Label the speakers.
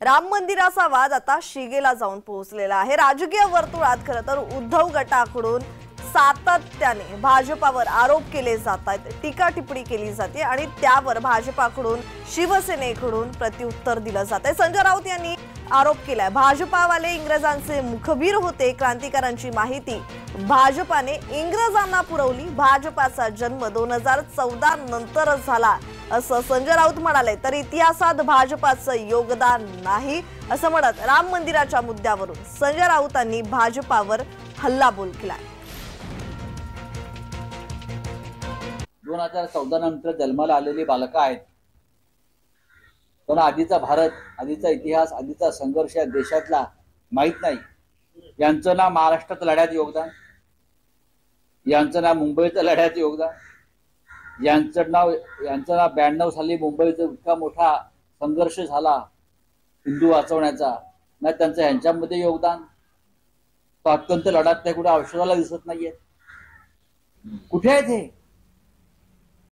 Speaker 1: राम मंदिराचा वाद आता शिगेला जाऊन पोहोचलेला आहे। राजकीय वर्तुळात खरं तर उद्धव गटाकडून सातत्याने भाजपावर आरोप केले जात आहेत, टीका टिप्पणी केली जाते आणि त्यावर भाजपाकडून शिवसेनेकडून प्रत्युत्तर दिलं जात आहे। संजय राऊत यांनी आरोप केलाय, भाजपावाले इंग्रजांचे मुखबीर होते, क्रांतिकारांची माहिती भाजपाने इंग्रजांना पुरवली, भाजपाचा जन्म 2014 नंतरच झाला असं संजय राऊत म्हणाले। तर इतिहासात भाजपाचं योगदान नाही असं म्हणत राम मंदिराच्या मुद्द्यावरून संजय राऊतांनी भाजपावर हल्लाबोल केलाय।
Speaker 2: 2014 नंतर जन्माला आलेली बालकं आहेत, पण आधीचा भारत, आधीचा इतिहास, आधीचा संघर्ष या देशातला माहित नाही। यांचं ना महाराष्ट्रात लढ्यात योगदान, यांचं ना मुंबईच्या लढ्यात योगदान, यांचं ना 92 साली मुंबईचा इतका मोठा संघर्ष झाला हिंदू वाचवण्याचा, ना त्यांचं ह्यांच्यामध्ये योगदान। तो अत्यंत लढ्यात त्या कुठे औषधाला दिसत नाहीये, कुठे आहेत हे?